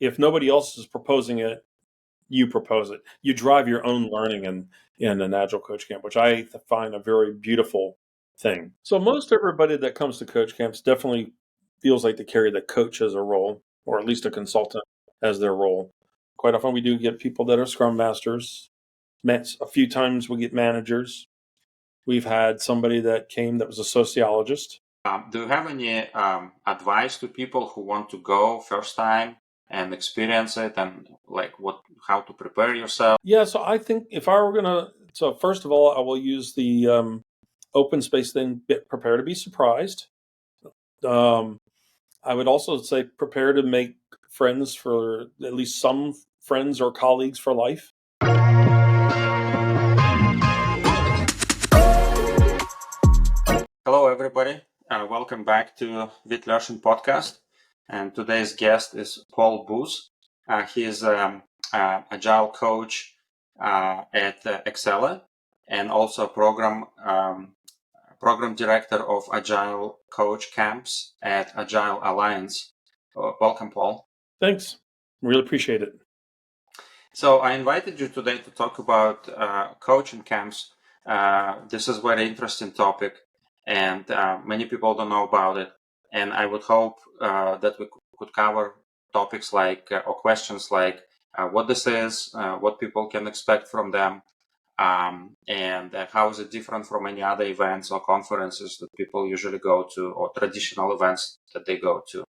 if nobody else is proposing it, you propose it. You drive your own learning in an Agile Coach Camp, which I find a very beautiful thing. So most everybody that comes to Coach Camps definitely feels like they carry the coach as a role, or at least a consultant as their role. Quite often we do get people that are Scrum Masters. A few times we get managers. We've had somebody that came that was a sociologist. Do you have any advice to people who want to go first time and experience it, and like how to prepare yourself? Yeah, so I think if I were so first of all, I will use the OpenSpace thing, prepare to be surprised. I would also say prepare to make friends, for at least some friends or colleagues for life. Hello, everybody. Welcome back to Lyoshin podcast. And today's guest is Paul Booth. He is an Agile coach at Excella, and also program director of Agile Coach Camps at Agile Alliance. Welcome, Paul. Thanks. Really appreciate it. So I invited you today to talk about coaching camps. This is a very interesting topic, and many people don't know about it. And I would hope that we could cover topics like, or questions like, what this is, what people can expect from them, and how is it different from any other events or conferences that people usually go to, or traditional events that they go to.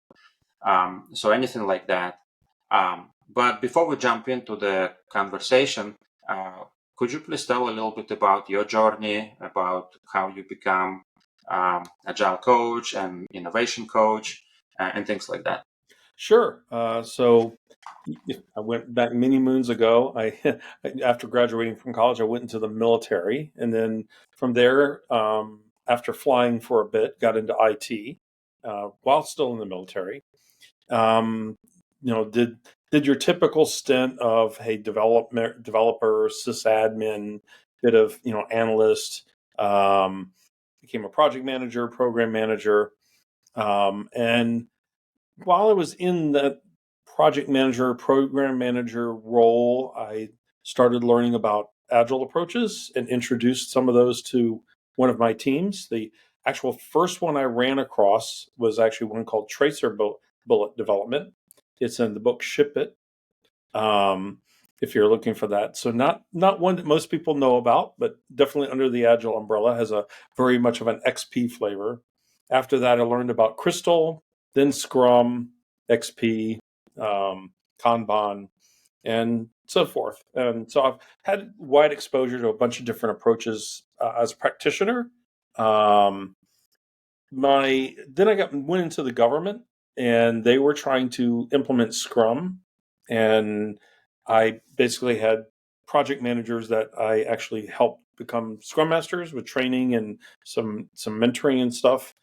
So anything like that. But before we jump into the conversation, could you please tell a little bit about your journey, about how you become Agile coach and innovation coach, and things like that? Sure. So I went back many moons ago. After graduating from college, I went into the military, and then from there, after flying for a bit, got into IT while still in the military. Did your typical stint of, hey, developer, sysadmin, bit of analyst, became a project manager, program manager, and while I was in that project manager, program manager role, I started learning about agile approaches and introduced some of those to one of my teams. The actual first one I ran across was actually one called tracer bullet development. It's in the book Ship It, if you're looking for that. So not one that most people know about, but definitely under the Agile umbrella, has a very much of an XP flavor. After that, I learned about Crystal, then Scrum, XP, Kanban, and so forth. And so I've had wide exposure to a bunch of different approaches as a practitioner. Then I went into the government, and they were trying to implement Scrum, and I basically had project managers that I actually helped become Scrum Masters with training and some mentoring and stuff.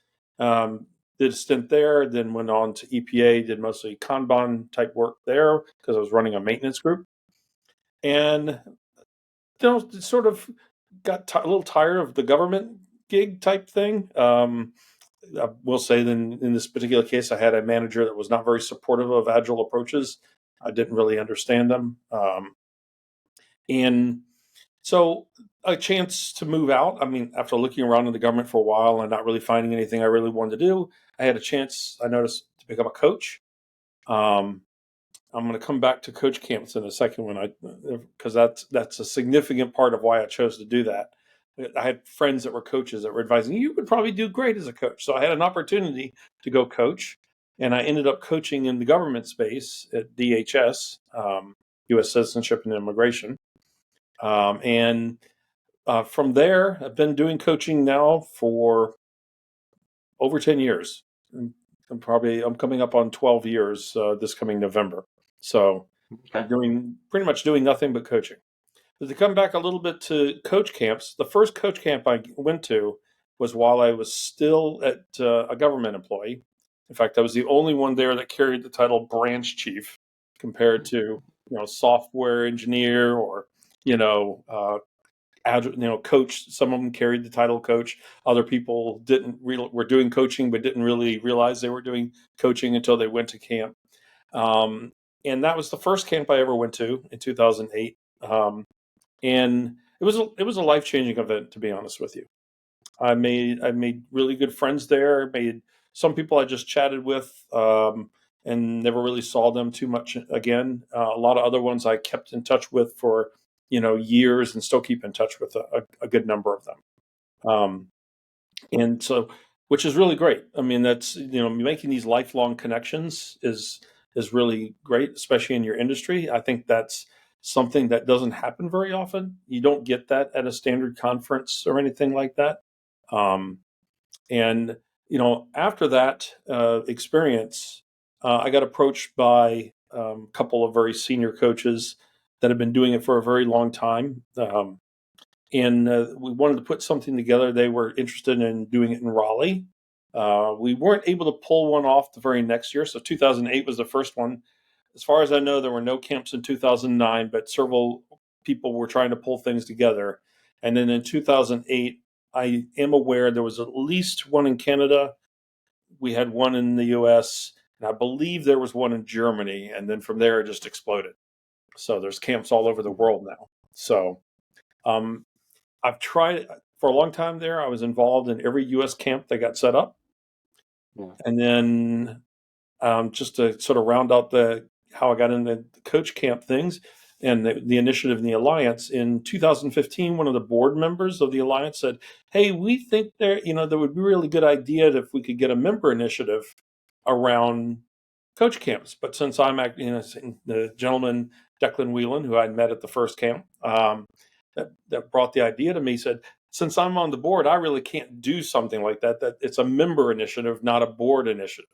Did a stint there, then went on to EPA, did mostly Kanban type work there because I was running a maintenance group. And sort of got a little tired of the government gig type thing. I will say then in this particular case, I had a manager that was not very supportive of agile approaches. I didn't really understand them. And so a chance to move out. I mean, after looking around in the government for a while and not really finding anything I really wanted to do, I had a chance, I noticed, to become a coach. I'm going to come back to coach camps in a second because that's a significant part of why I chose to do that. I had friends that were coaches that were advising, you would probably do great as a coach. So I had an opportunity to go coach, and I ended up coaching in the government space at DHS, U.S. Citizenship and Immigration. And from there, I've been doing coaching now for over 10 years. I'm coming up on 12 years this coming November. So I'm pretty much doing nothing but coaching. But to come back a little bit to coach camps, the first coach camp I went to was while I was still at a government employee. In fact, I was the only one there that carried the title branch chief compared to, software engineer or, coach. Some of them carried the title coach. Other people were doing coaching, but didn't really realize they were doing coaching until they went to camp. and that was the first camp I ever went to in 2008. And it was a life-changing event, to be honest with you. I made really good friends there. Made some people I just chatted with, and never really saw them too much again. A lot of other ones I kept in touch with for years, and still keep in touch with a good number of them. And so, which is really great. I mean, that's making these lifelong connections is really great, especially in your industry. I think that's something that doesn't happen very often. You don't get that at a standard conference or anything like that. Um, and after that experience, I got approached by a couple of very senior coaches that have been doing it for a very long time. And we wanted to put something together. They were interested in doing it in Raleigh. We weren't able to pull one off the very next year. So 2008 was the first one. As far as I know, there were no camps in 2009, but several people were trying to pull things together. And then in 2008, I am aware there was at least one in Canada. We had one in the US, and I believe there was one in Germany. And then from there, it just exploded. So there's camps all over the world now. So um, I've tried for a long time there. I was involved in every US camp that got set up. Yeah. And then just to sort of round out how I got into the coach camp things and the initiative in the Alliance, in 2015, one of the board members of the Alliance said, "Hey, we think there would be a really good idea if we could get a member initiative around coach camps." But since I'm the gentleman, Declan Whelan, who I met at the first camp, that brought the idea to me, said, "Since I'm on the board, I really can't do something like that. That it's a member initiative, not a board initiative.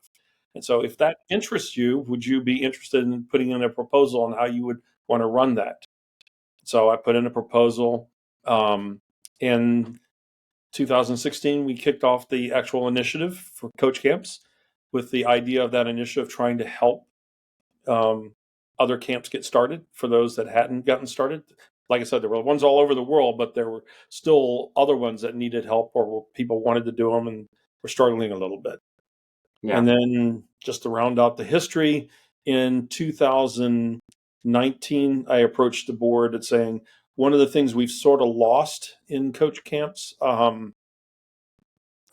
And so if that interests you, would you be interested in putting in a proposal on how you would want to run that?" So I put in a proposal. In 2016, we kicked off the actual initiative for coach camps, with the idea of that initiative trying to help other camps get started for those that hadn't gotten started. Like I said, there were ones all over the world, but there were still other ones that needed help, or people wanted to do them and were struggling a little bit. Yeah. And then just to round out the history, in 2019, I approached the board and saying, one of the things we've sort of lost in coach camps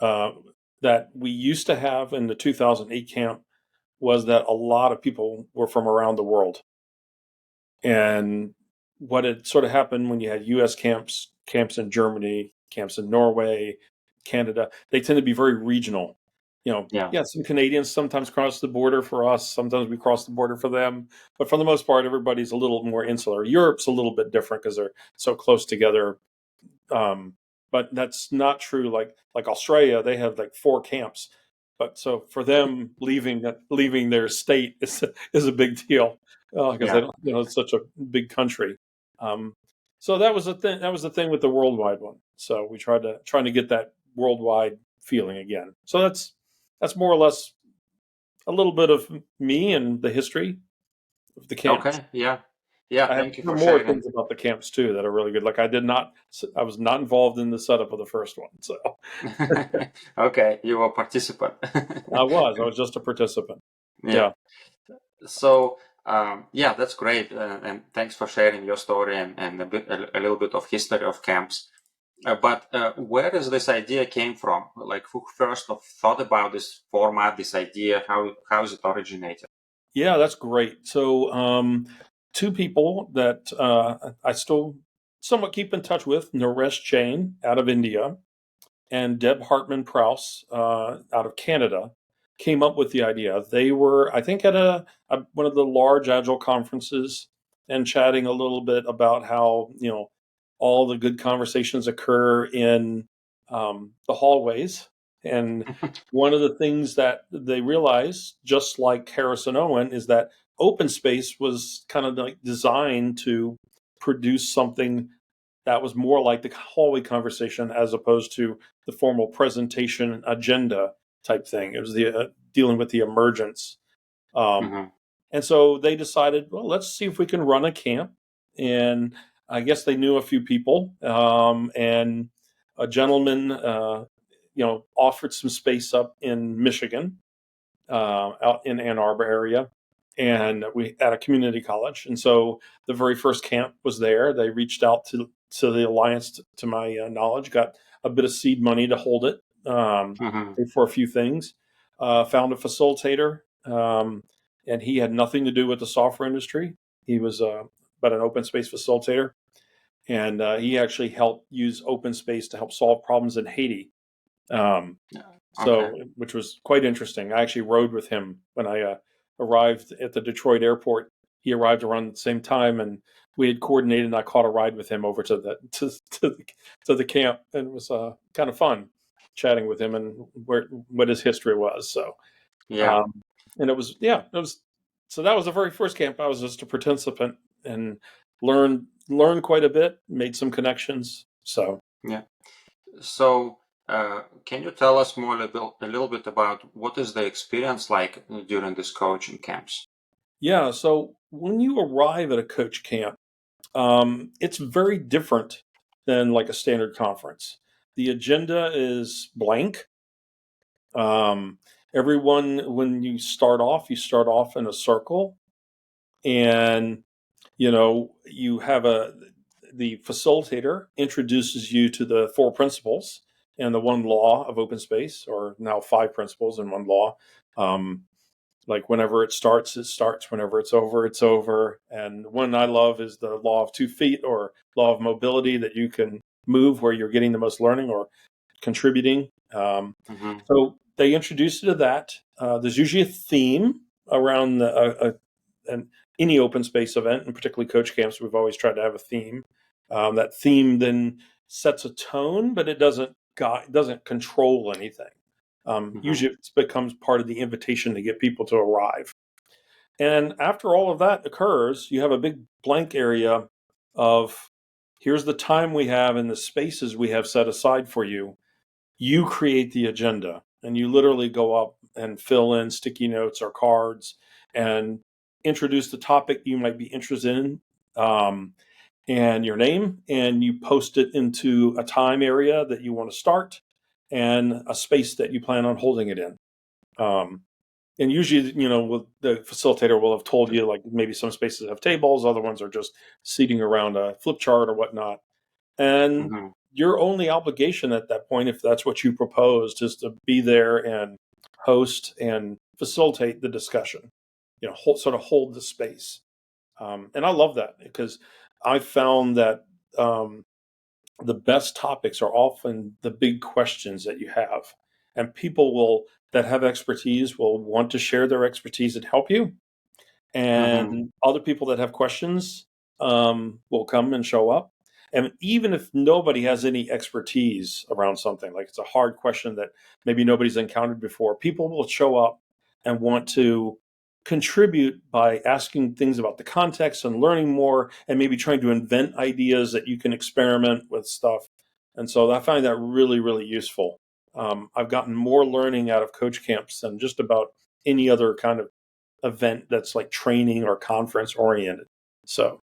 that we used to have in the 2008 camp was that a lot of people were from around the world. And what had sort of happened when you had U.S. camps in Germany, camps in Norway, Canada, they tend to be very regional. Yeah. Some Canadians sometimes cross the border for us. Sometimes we cross the border for them. But for the most part, everybody's a little more insular. Europe's a little bit different because they're so close together. But that's not true. Like Australia, they have like 4 camps. But so for them, leaving their state is a big deal because they Yeah. don't, it's such a big country. Um, so that was the thing. That was the thing with the worldwide one. So we trying to get that worldwide feeling again. So that's more or less a little bit of me and the history of the camps. Okay. Yeah. Yeah. I have Thank you for more sharing. things about the camps too that are really good. Like I was not involved in the setup of the first one, so Okay. You were a participant. I was just a participant. Yeah. Yeah. So, yeah, that's great. And thanks for sharing your story and a little bit of history of camps. But where does this idea came from? Like, who first thought about this format, this idea? How is it originated? Yeah, that's great. So, 2 people that I still somewhat keep in touch with: Naresh Jain out of India and Deb Hartman Prouse out of Canada, came up with the idea. They were, I think, at one of the large Agile conferences and chatting a little bit about how all the good conversations occur in the hallways. And one of the things that they realized, just like Harrison Owen, is that OpenSpace was kind of like designed to produce something that was more like the hallway conversation as opposed to the formal presentation agenda type thing. It was the dealing with the emergence. Um, Hmm. and so they decided, well, let's see if we can run a camp. And I guess they knew a few people. And a gentleman, offered some space up in Michigan, out in Ann Arbor area. and we at a community college. And so the very first camp was there. They reached out to the Alliance, to my knowledge, got a bit of seed money to hold it, paid for a few things, found a facilitator, and he had nothing to do with the software industry. He was but an OpenSpace facilitator, and he actually helped use OpenSpace to help solve problems in Haiti. So, which was quite interesting. I actually rode with him when I arrived at the Detroit airport. He arrived around the same time, and we had coordinated. And I caught a ride with him over to the camp, and it was kind of fun chatting with him and what his history was. So, and it was so that was the very first camp. I was just a participant and learned quite a bit, made some connections. So So, can you tell us more a little bit about what is the experience like during this coaching camps? Yeah, so when you arrive at a coach camp, it's very different than like a standard conference. The agenda is blank. Everyone, when you start off in a circle, and you have the facilitator introduces you to the 4 principles and the 1 law of OpenSpace, or now 5 principles and 1 law. Like whenever it starts, whenever it's over. And one I love is the law of 2 feet, or law of mobility, that you can move where you're getting the most learning or contributing. So they introduce you to that. There's usually a theme around any open space event, and particularly coach camps. We've always tried to have a theme. That theme then sets a tone, but it doesn't control anything. Usually it becomes part of the invitation to get people to arrive. And after all of that occurs, you have a big blank area of, here's the time we have and the spaces we have set aside for you. You create the agenda, and you literally go up and fill in sticky notes or cards and introduce the topic you might be interested in, and your name, and you post it into a time area that you want to start and a space that you plan on holding it in. And usually, the facilitator will have told you, like, maybe some spaces have tables, other ones are just seating around a flip chart or whatnot. And your only obligation at that point, if that's what you proposed, is to be there and host and facilitate the discussion, hold the space. And I love that, because I found that the best topics are often the big questions that you have, and people that have expertise will want to share their expertise and help you. And other people that have questions will come and show up. And even if nobody has any expertise around something, like it's a hard question that maybe nobody's encountered before, people will show up and want to contribute by asking things about the context and learning more, and maybe trying to invent ideas that you can experiment with stuff. And so I find that really, really useful. I've gotten more learning out of coach camps than just about any other kind of event that's like training or conference oriented. So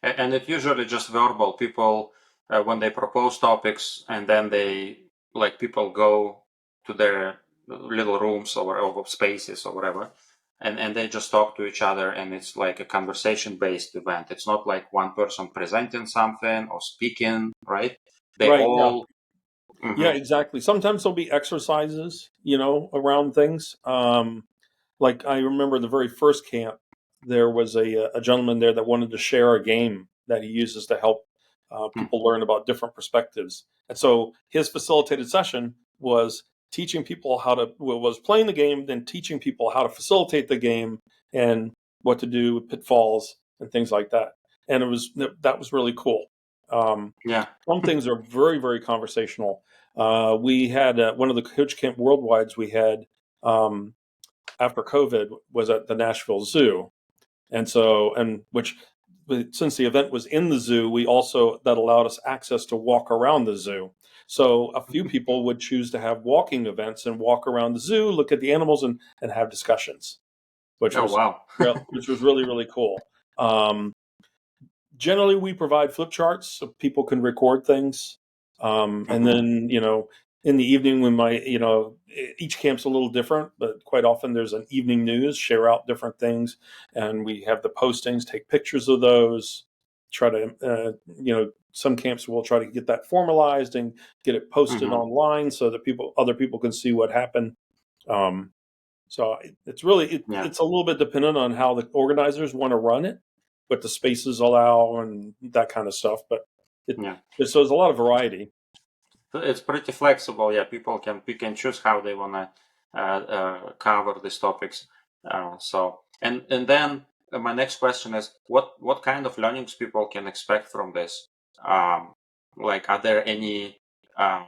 and it's usually just verbal. People when they propose topics, and then people go to their little rooms or spaces or whatever, and they just talk to each other, and it's like a conversation based event. It's not like one person presenting something or speaking, right? They right, all yeah, exactly. Sometimes there'll be exercises, around things. Like I remember the very first camp, there was a gentleman there that wanted to share a game that he uses to help people learn about different perspectives. And so his facilitated session was teaching people was playing the game, then teaching people how to facilitate the game and what to do with pitfalls and things like that. And that was really cool. Some things are very, very conversational. We had one of the Coach Camp Worldwides we had after COVID was at the Nashville Zoo. And so, since the event was in the zoo, that allowed us access to walk around the zoo. So a few people would choose to have walking events and walk around the zoo, look at the animals, and have discussions, which was really, really cool. Generally, we provide flip charts so people can record things. And then, in the evening when each camp's a little different, but quite often there's an evening news, share out different things, and we have the postings, take pictures of those, try to, some camps will try to get that formalized and get it posted Mm-hmm. online so that other people can see what happened. So it's really, Yeah. it's a little bit dependent on how the organizers want to run it, what the spaces allow and that kind of stuff. But Yeah. so there's a lot of variety. It's pretty flexible. Yeah, people can pick and choose how they want to cover these topics. And then my next question is, what kind of learnings people can expect from this? Like, are there any um,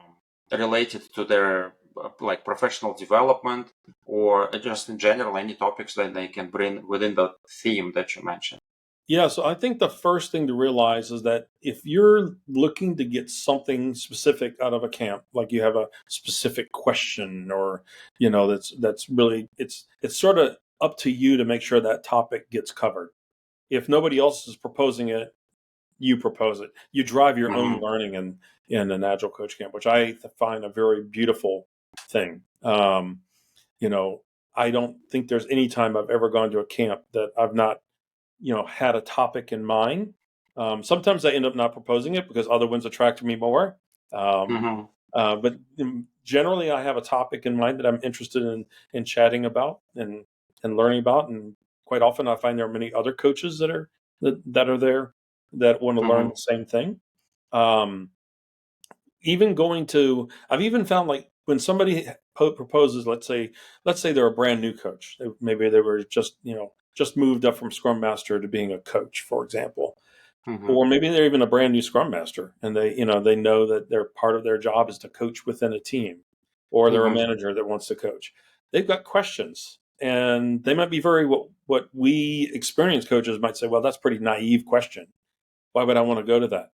related to their like professional development, or just in general any topics that they can bring within the theme that you mentioned? Yeah, so I think the first thing to realize is that if you're looking to get something specific out of a camp, like you have a specific question or that's really it's sort of up to you to make sure that topic gets covered. If nobody else is proposing it, you propose it. You drive your own Mm-hmm. learning in an Agile Coach Camp, which I find a very beautiful thing. You know, I don't think there's any time I've ever gone to a camp that I've not had a topic in mind. Sometimes I end up not proposing it because other ones attract me more. Um, Mm-hmm. but generally, I have a topic in mind that I'm interested in chatting about and learning about. And quite often, I find there are many other coaches that are there that want to learn Mm-hmm. the same thing. Um, I've even found like when somebody proposes, let's say they're a brand new coach. Maybe they were just moved up from Scrum Master to being a coach, for example. Mm-hmm. Or maybe they're even a brand new Scrum Master and they know that their part of their job is to coach within a team, or they're a Mm-hmm. manager that wants to coach. They've got questions and they might be very what we experienced coaches might say, well, that's a pretty naive question. Why would I want to go to that?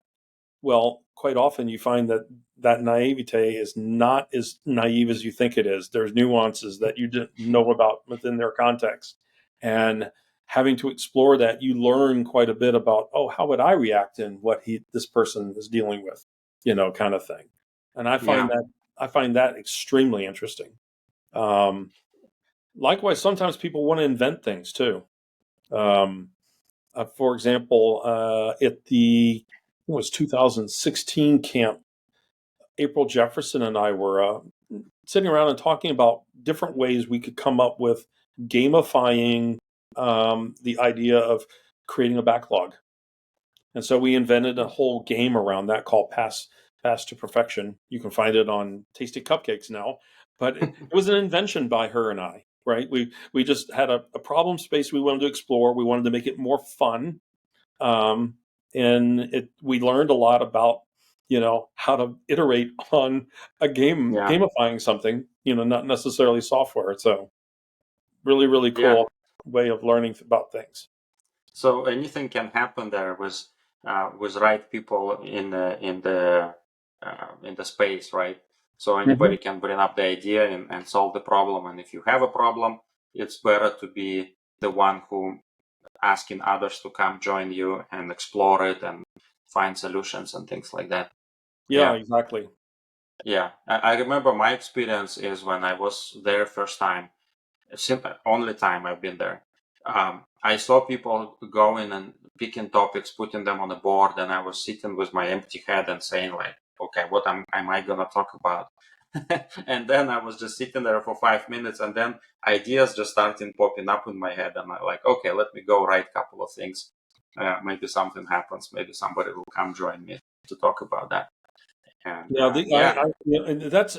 Well, quite often you find that naivete is not as naive as you think it is. There's nuances that you didn't know about within their context. And having to explore that, you learn quite a bit about, oh, how would I react in what this person is dealing with, kind of thing. And Yeah. I find that extremely interesting. Um, Likewise, sometimes people want to invent things too. Um, for example, at it was 2016 camp, April Jefferson and I were sitting around and talking about different ways we could come up with gamifying the idea of creating a backlog. And so we invented a whole game around that called Pass to Perfection. You can find it on Tasty Cupcakes now, but it was an invention by her and I. Right? We just had a problem space we wanted to explore. We wanted to make it more fun, um, and we learned a lot about how to iterate on a game, Yeah. gamifying something, not necessarily software. So really, really Yeah. cool way of learning about things. So anything can happen there with right people in the space, right? So Hmm. anybody can bring up the idea and solve the problem. And if you have a problem, it's better to be the one who asking others to come join you and explore it and find solutions and things like that. Yeah, Yeah. exactly. Yeah. I remember my experience is when I was there first time, only time I've been there. I saw people going and picking topics, putting them on the board, and I was sitting with my empty head and saying like, okay, what am I gonna talk about? And then I was just sitting there for 5 minutes, and then ideas just started popping up in my head, and I'm like, okay, let me go write a couple of things. Maybe something happens. Maybe somebody will come join me to talk about that. And Yeah, yeah.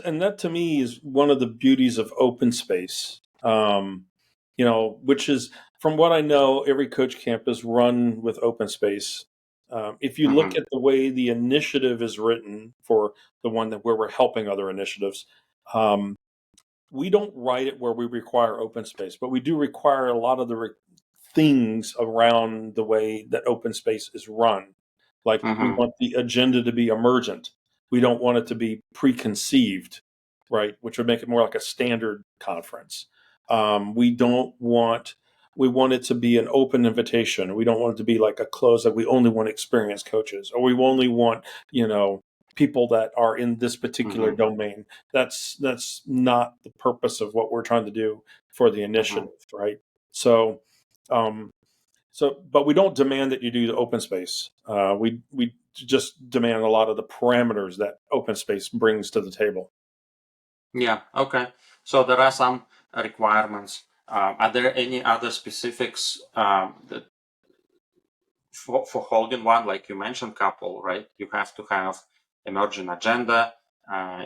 and that to me is one of the beauties of open space. Which is from what I know, every coach camp is run with open space. If you look Hmm. at the way the initiative is written for the one that where we're helping other initiatives, um, we don't write it where we require open space, but we do require a lot of the things around the way that open space is run. Like we Hmm. want the agenda to be emergent. We don't want it to be preconceived, right? Which would make it more like a standard conference. We don't want we want it to be an open invitation. We don't want it to be like a close that we only want experienced coaches, or we only want, you know, people that are in this particular domain. That's not the purpose of what we're trying to do for the initiative, right? So, but we don't demand that you do the open space. We just demand a lot of the parameters that open space brings to the table. Yeah. Okay. So there are some requirements. Are there any other specifics that for holding one, like you mentioned, couple, right? You have to have emerging agenda.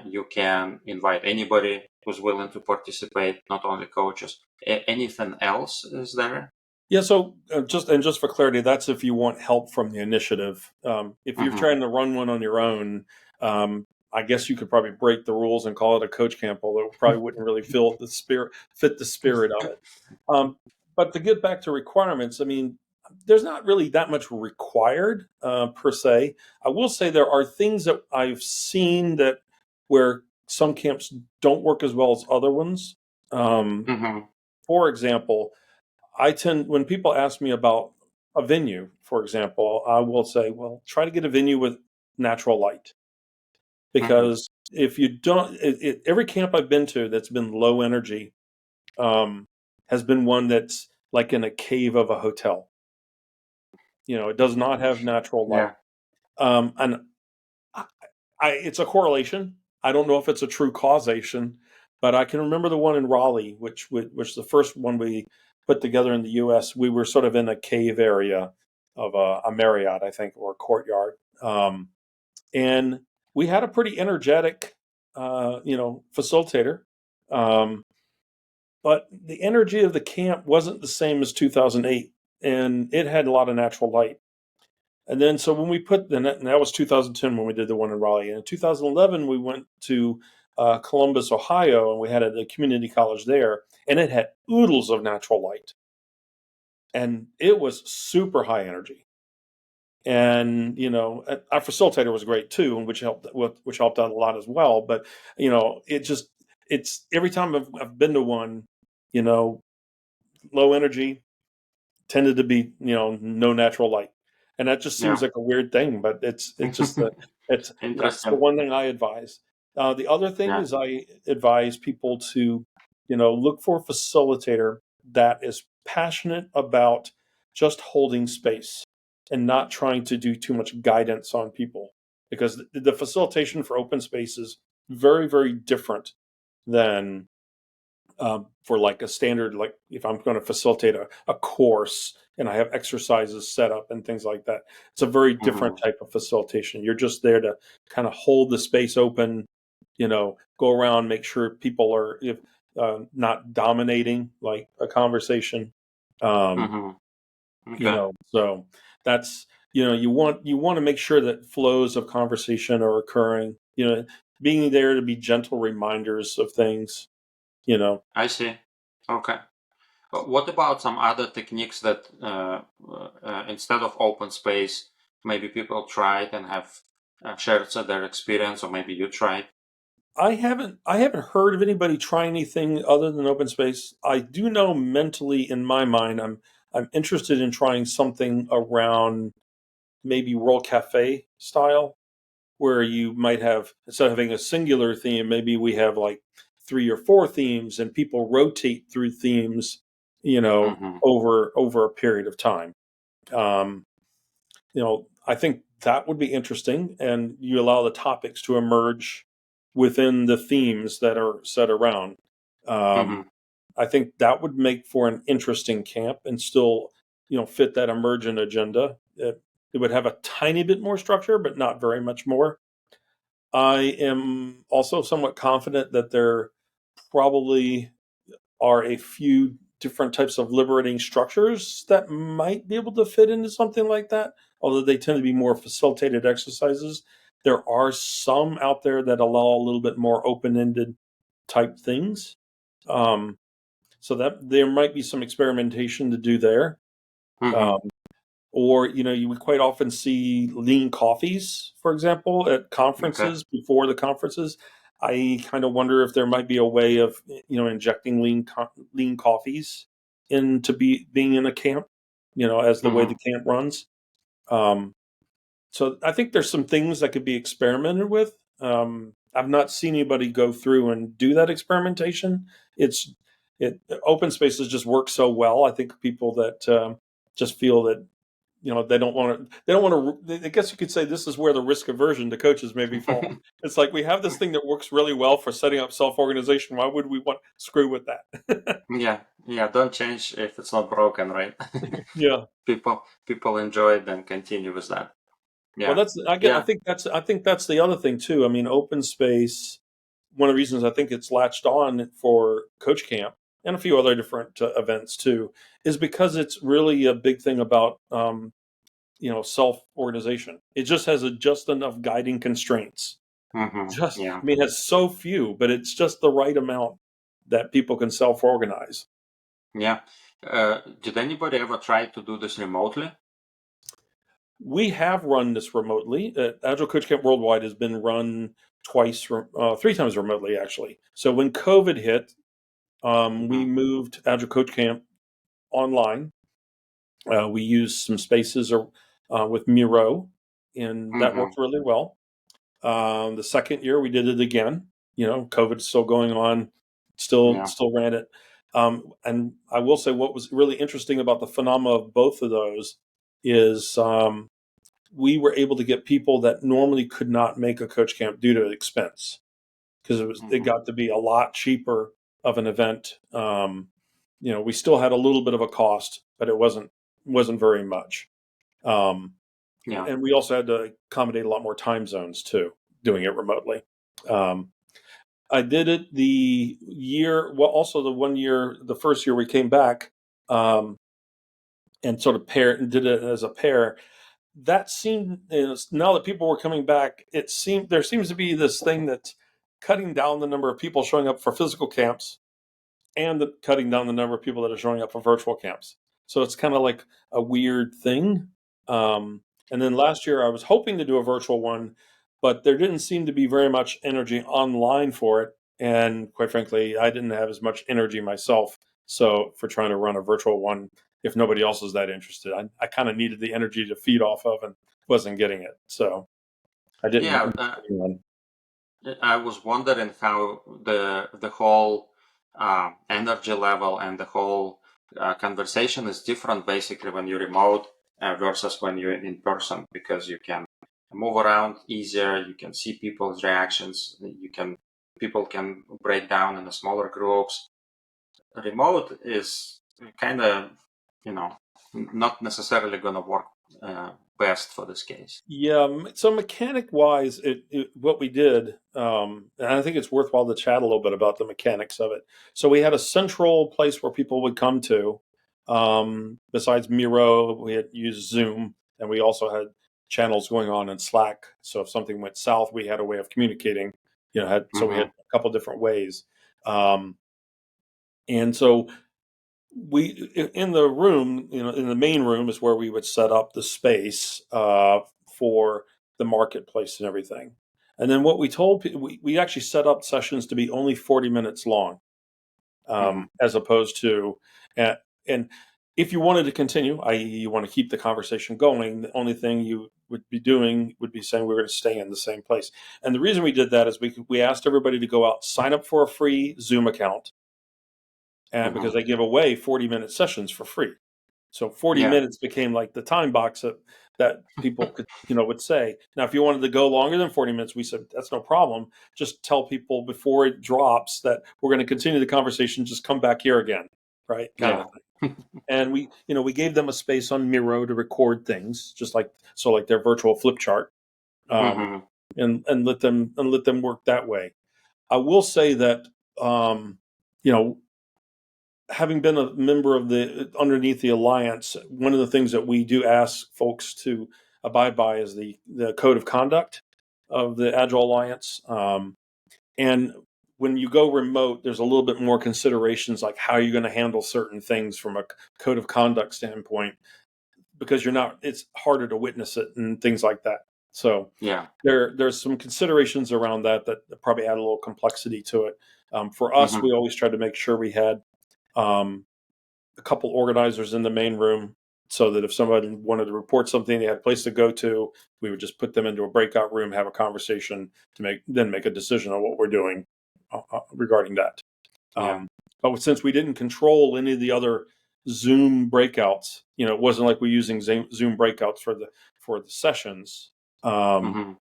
You can invite anybody who's willing to participate, not only coaches. Anything else is there? Yeah. So just for clarity, that's if you want help from the initiative. If you're trying to run one on your own, I guess you could probably break the rules and call it a coach camp, although it probably wouldn't really fit the spirit of it. But to get back to requirements, I mean, there's not really that much required per se. I will say there are things that I've seen that where some camps don't work as well as other ones. For example, when people ask me about a venue, for example, I will say, well, try to get a venue with natural light. Because if you don't, every camp I've been to that's been low energy has been one that's like in a cave of a hotel. It does not have natural light. Yeah. And it's a correlation. I don't know if it's a true causation, but I can remember the one in Raleigh, which the first one we put together in the U.S. We were sort of in a cave area of a Marriott, I think, or a courtyard, and we had a pretty energetic, facilitator, but the energy of the camp wasn't the same as 2008, and it had a lot of natural light. And then, so when we and that was 2010 when we did the one in Raleigh. And in 2011, we went to Columbus, Ohio, and we had a community college there, and it had oodles of natural light, and it was super high energy. And our facilitator was great too, which helped out a lot as well. But it's every time I've been to one, low energy tended to be no natural light. And that just seems Yeah. like a weird thing, but it's just that's the Interesting. one thing I advise. The other thing Yeah. is I advise people to, look for a facilitator that is passionate about just holding space and not trying to do too much guidance on people, because the facilitation for open space is very, very different than for like a standard, like if I'm going to facilitate a course and I have exercises set up and things like that. It's a very different type of facilitation. You're just there to kind of hold the space open, go around, make sure people are not dominating like a conversation. Okay. So that's, you want to make sure that flows of conversation are occurring, being there to be gentle reminders of things. I see. Okay. What about some other techniques that instead of open space, maybe people tried and have shared their experience, or maybe you tried? I haven't heard of anybody trying anything other than open space. I do know mentally in my mind I'm interested in trying something around maybe World Cafe style, where you might have, instead of having a singular theme, maybe we have like 3 or 4 themes and people rotate through themes, over a period of time. Um, I think that would be interesting, and you allow the topics to emerge within the themes that are set around. Um, I think that would make for an interesting camp and still, fit that emergent agenda. It would have a tiny bit more structure, but not very much more. I am also somewhat confident that there probably are a few different types of liberating structures that might be able to fit into something like that, although they tend to be more facilitated exercises. There are some out there that allow a little bit more open-ended type things. So that there might be some experimentation to do there. Um, or, you would quite often see lean coffees, for example, at Okay. conferences, before the conferences. I kind of wonder if there might be a way of, injecting lean coffees into being in a camp, as the way the camp runs. Um, So I think there's some things that could be experimented with. I've not seen anybody go through and do that experimentation. OpenSpace has just worked so well. I think people that just feel that they don't want to. They don't want to. I guess you could say this is where the risk aversion to coaches maybe fall. It's like we have this thing that works really well for setting up self-organization. Why would we want to screw with that? Yeah. Don't change if it's not broken, right? Yeah. People enjoy it, then continue with that. Well, Yeah. I think that's the other thing too. I mean, open space. One of the reasons I think it's latched on for Coach Camp and a few other different events too is because it's really a big thing about self organization. It just has just enough guiding constraints. Yeah. I mean, it has so few, but it's just the right amount that people can self organize. Yeah. Did anybody ever try to do this remotely? We have run this remotely. Agile Coach Camp Worldwide has been run three times remotely, actually. So when COVID hit, we moved Agile Coach Camp online. We used some spaces with Miro, and that worked really well. The second year, we did it again. COVID's still going on, still ran it. And I will say what was really interesting about the phenomena of both of those is we were able to get people that normally could not make a coach camp due to expense because it got to be a lot cheaper of an event. We still had a little bit of a cost, but it wasn't very much. And we also had to accommodate a lot more time zones too, doing it remotely. I did it also the 1 year, the first year we came back, and sort of did it as a pair. That seemed, now that people were coming back, there seems to be this thing that's cutting down the number of people showing up for physical camps and cutting down the number of people that are showing up for virtual camps. So it's kind of like a weird thing. And then last year I was hoping to do a virtual one, but there didn't seem to be very much energy online for it. And quite frankly, I didn't have as much energy myself. So for trying to run a virtual one, if nobody else is that interested, I kind of needed the energy to feed off of and wasn't getting it. So I didn't. Yeah. I was wondering how the whole energy level and the whole conversation is different basically when you're remote versus when you're in person, because you can move around easier, you can see people's reactions, people can break down in the smaller groups. Remote is kind of not necessarily going to work best for this case. Yeah. So mechanic wise, what we did, and I think it's worthwhile to chat a little bit about the mechanics of it. So we had a central place where people would come to. Besides Miro, we had used Zoom, and we also had channels going on in Slack. So if something went south, we had a way of communicating. So we had a couple different ways. And so we in the room, in the main room is where we would set up the space for the marketplace and everything. And then what we told people, we actually set up sessions to be only 40 minutes long, as opposed to, and if you wanted to continue, i.e. you want to keep the conversation going, the only thing you would be doing would be saying we're going to stay in the same place. And the reason we did that is we asked everybody to go out, sign up for a free Zoom account, and because they give away 40-minute sessions for free. So 40 minutes became like the time box that people could, would say. Now, if you wanted to go longer than 40 minutes, we said, that's no problem. Just tell people before it drops that we're going to continue the conversation. Just come back here again. Right. Kind of thing. And we gave them a space on Miro to record things, just like their virtual flip chart, and let them work that way. I will say that, having been a member of underneath the Alliance, one of the things that we do ask folks to abide by is the code of conduct of the Agile Alliance. And when you go remote, there's a little bit more considerations like how you're going to handle certain things from a code of conduct standpoint, because it's harder to witness it and things like that. So there's some considerations around that probably add a little complexity to it. For us, we always try to make sure we had a couple organizers in the main room so that if somebody wanted to report something, they had a place to go to, we would just put them into a breakout room, have a conversation to make a decision on what we're doing regarding that. Yeah. But since we didn't control any of the other Zoom breakouts, it wasn't like we're using Zoom breakouts for the sessions. Mm-hmm.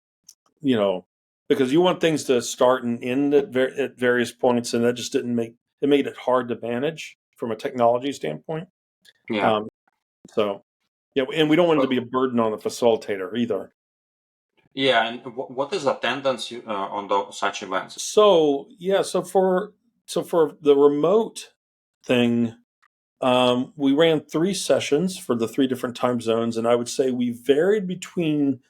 Because you want things to start and end at various points, and that just didn't make it made it hard to manage from a technology standpoint. Yeah. So, yeah, and we don't want it to be a Well, burden on the facilitator either. yeah. And what is attendance on such events? So, yeah, so for the remote thing, we ran 3 sessions for the 3 different time zones, and I would say we varied between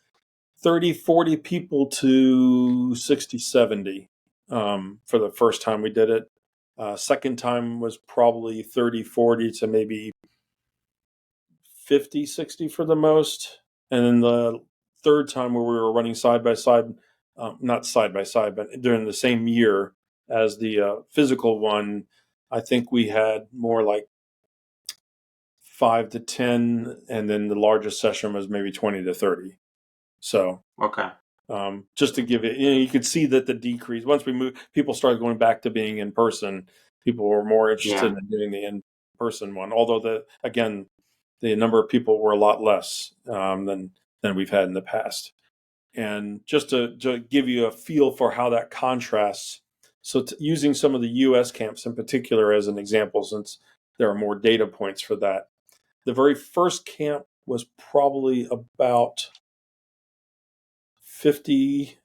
30, 40 people to 60, 70 for the first time we did it. Second time was probably 30, 40 to maybe 50, 60 for the most. And then the third time where we were running side by side, not side by side, but during the same year as the physical one, I think we had more like 5 to 10, and then the largest session was maybe 20 to 30. So, Okay. just to give it, you could see that the decrease once we moved, people started going back to being in person. People were more interested Yeah. in doing the in-person one, although the number of people were a lot less than we've had in the past. And just to give you a feel for how that contrasts, so using some of the U.S. camps in particular as an example, since there are more data points for that, the very first camp was probably about 50,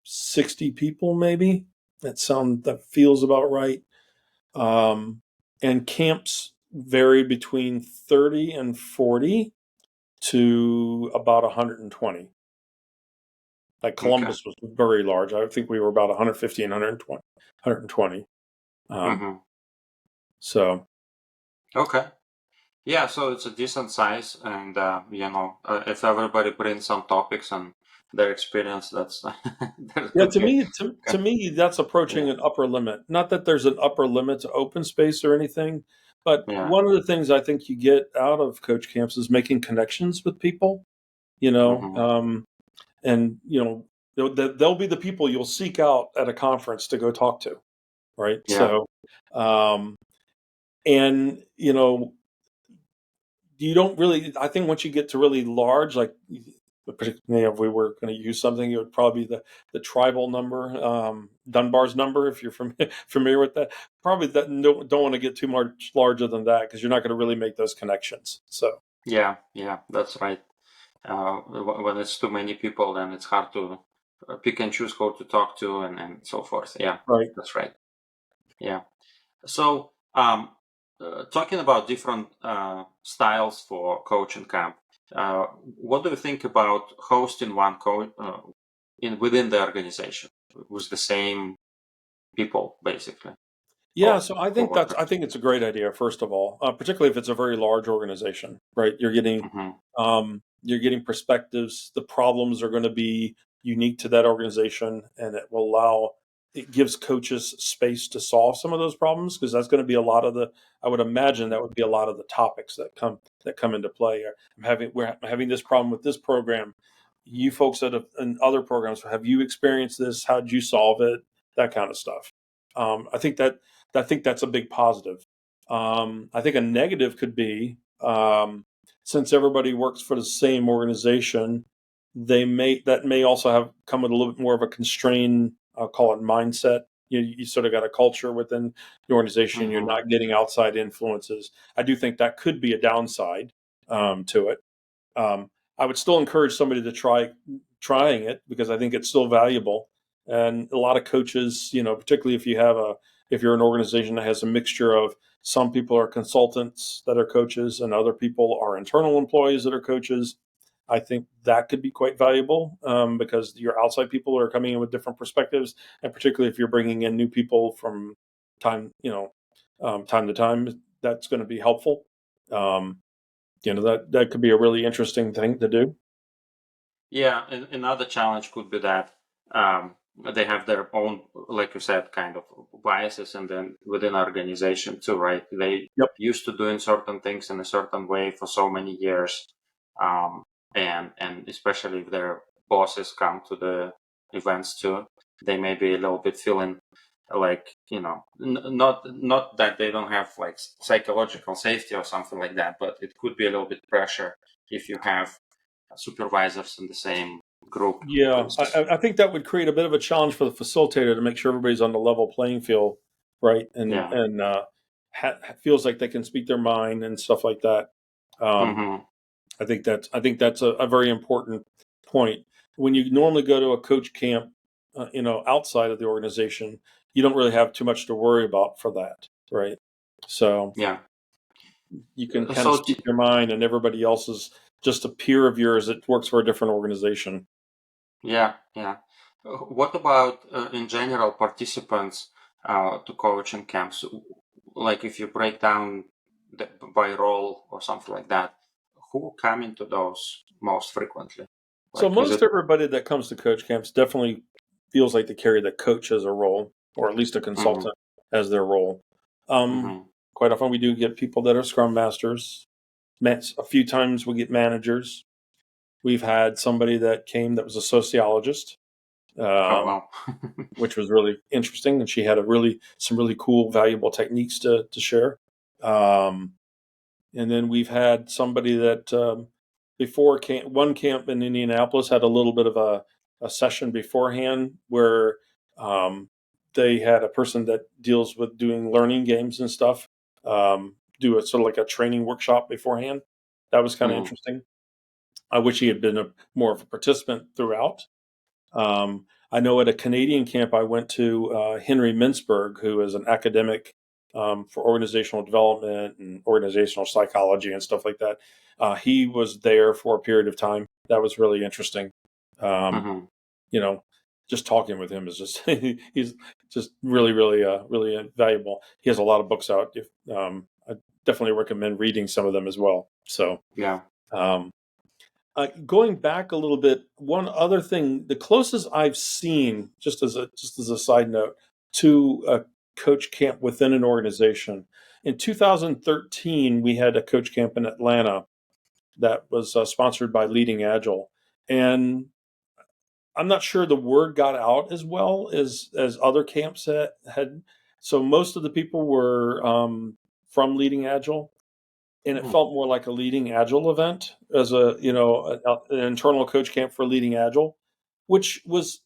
60 people, maybe. That feels about right. And camps varied between 30 and 40 to about 120. Like Okay. Columbus was very large. I think we were about 150 and 120. Mm-hmm. So, Okay. Yeah, so it's a decent size, and if everybody brings some topics and their experience, that yeah, could to be. me, to me, that's approaching Yeah, an upper limit. Not that there's an upper limit to OpenSpace or anything, but yeah, one of the things I think you get out of coach camps is making connections with people. You know, mm-hmm. um, and they'll be the people you'll seek out at a conference to go talk to, right? Yeah, So, um, and you don't really. I think once you get to really large, like particularly if we were going to use something, it would probably be the tribal number, Dunbar's number, if you're familiar with that. Probably that don't want to get too much larger than that because you're not going to really make those connections. So, yeah, that's right. When it's too many people, then it's hard to pick and choose who to talk to and so forth. Yeah, right. that's right. Yeah. So, talking about different styles for coaching camp, what do you think about hosting one coach within the organization with the same people, basically, Yeah, or so I think coworkers? it's a great idea. First of all, particularly if it's a very large organization, right? Mm-hmm. You're getting perspectives. The problems are going to be unique to that organization, and it gives coaches space to solve some of those problems because that's going to be a lot of the. I would imagine that would be a lot of the topics that come into play. We're having this problem with this program. You folks in other programs, have you experienced this? How did you solve it? That kind of stuff. I think that's a big positive. I think a negative could be since everybody works for the same organization, that may also have come with a little bit more of a constrained, I'll call it mindset. You sort of got a culture within the organization. You're Mm-hmm. not getting outside influences. I do think that could be a downside to it. I would still encourage somebody to trying it because I think it's still valuable. And a lot of coaches, particularly if you're an organization that has a mixture of some people are consultants that are coaches and other people are internal employees that are coaches, I think that could be quite valuable because your outside people are coming in with different perspectives, and particularly if you're bringing in new people from time to time, that's going to be helpful. Um, that could be a really interesting thing to do. Yeah, and another challenge could be that they have their own, like you said, kind of biases, and then within organization too, right? They Yep. used to doing certain things in a certain way for so many years, and especially if their bosses come to the events too, they may be a little bit feeling like, not that they don't have like psychological safety or something like that, but it could be a little bit pressure if you have supervisors in the same group, for Yeah, instance. I think that would create a bit of a challenge for the facilitator to make sure everybody's on the level playing field, right? And Yeah. feels like they can speak their mind and stuff like that. Um, Hmm. I think that's a very important point. When you normally go to a coach camp, outside of the organization, you don't really have too much to worry about for that, right? So Yeah. you can kind of So, speak your mind, and everybody else is just a peer of yours that works for a different organization. yeah, yeah. What about in general participants to coaching camps? Like if you break down by role or something like that, who come into those most frequently? So Like, is most it? everybody that comes to coach camps definitely feels like they carry the coach as a role, or at least a Hmm. consultant as their role. Um, Hmm. Quite often, we do get people that are scrum masters. A few times we get managers. We've had somebody that came that was a sociologist, Oh, um, wow. which was really interesting, and she had some really cool, valuable techniques to share. Um, and then we've had somebody that before one camp in Indianapolis had a little bit of a session beforehand where um, they had a person that deals with doing learning games and stuff do a sort of like a training workshop beforehand. That was kind of Hmm. interesting. I wish he had been more of a participant throughout. I know at a Canadian camp I went to, Henry Mintzberg, who is an academic for organizational development and organizational psychology and stuff like that. He was there for a period of time. That was really interesting. Um, Hmm. you know, just talking with him is just he's just really valuable. He has a lot of books out. I definitely recommend reading some of them as well. So. Yeah. Um, Going back a little bit, one other thing, the closest I've seen, just as a side note, to a coach camp within an organization. In 2013, we had a coach camp in Atlanta that was sponsored by Leading Agile, and I'm not sure the word got out as well as other camps had. So most of the people were from Leading Agile, and it Hmm. felt more like a Leading Agile event as an internal coach camp for Leading Agile, which was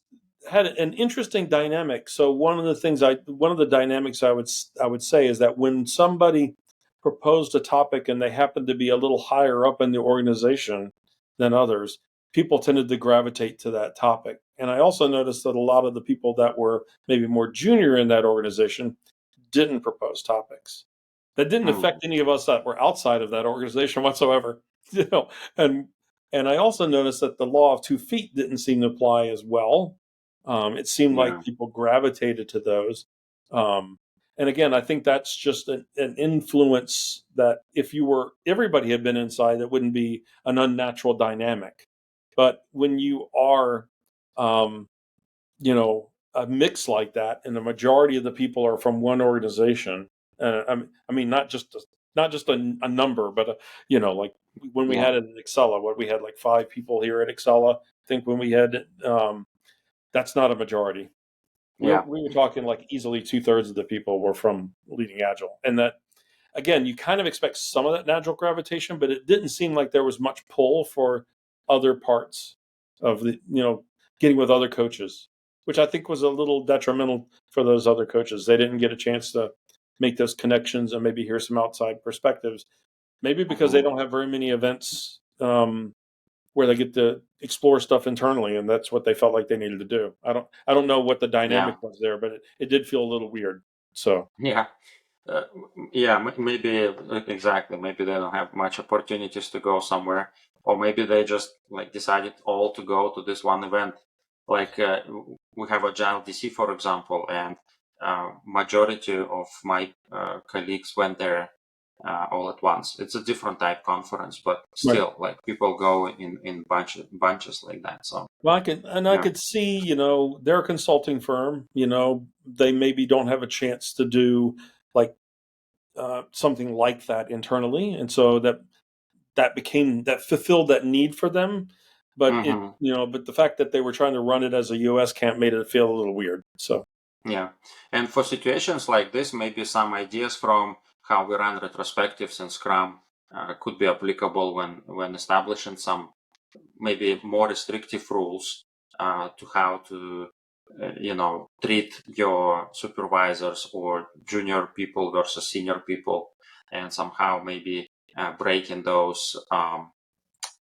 had an interesting dynamic. So one of the dynamics I would say is that when somebody proposed a topic and they happened to be a little higher up in the organization than others, people tended to gravitate to that topic. And I also noticed that a lot of the people that were maybe more junior in that organization didn't propose topics. That didn't Hmm. affect any of us that were outside of that organization whatsoever. You know, and and I also noticed that the law of 2 feet didn't seem to apply as well. It seemed Yeah. like people gravitated to those. Um, and again, I think that's just an influence that if everybody had been inside, that wouldn't be an unnatural dynamic. But when you are um, a mix like that, and the majority of the people are from one organization. I mean, not just a number, but like when we Yeah. had it at Excella, what we had like 5 people here at Excella. I think when we had that's not a majority. Yeah. We were talking like easily 2/3 of the people were from Leading Agile, and that again, you kind of expect some of that natural gravitation, but it didn't seem like there was much pull for other parts of getting with other coaches, which I think was a little detrimental for those other coaches. They didn't get a chance to make those connections and maybe hear some outside perspectives. Maybe because they Hmm. don't have very many events where they get to explore stuff internally, and that's what they felt like they needed to do. I don't know what the Yeah. dynamic was there, but it did feel a little weird. So. Yeah. Uh, yeah, maybe exactly. Maybe they don't have much opportunities to go somewhere, or maybe they just like decided all to go to this one event. Like we have Agile DC, for example, and majority of my colleagues went there all at once. It's a different type conference, but Right. still, like people go in bunches like that. So Well, I yeah. could see, they're a consulting firm, they maybe don't have a chance to do like something like that internally. And so that fulfilled that need for them. But Hmm. but the fact that they were trying to run it as a US camp made it feel a little weird. So, Yeah. And for situations like this, maybe some ideas from how we run retrospectives in Scrum could be applicable when establishing some maybe more restrictive rules to how to treat your supervisors or junior people versus senior people, and somehow maybe breaking those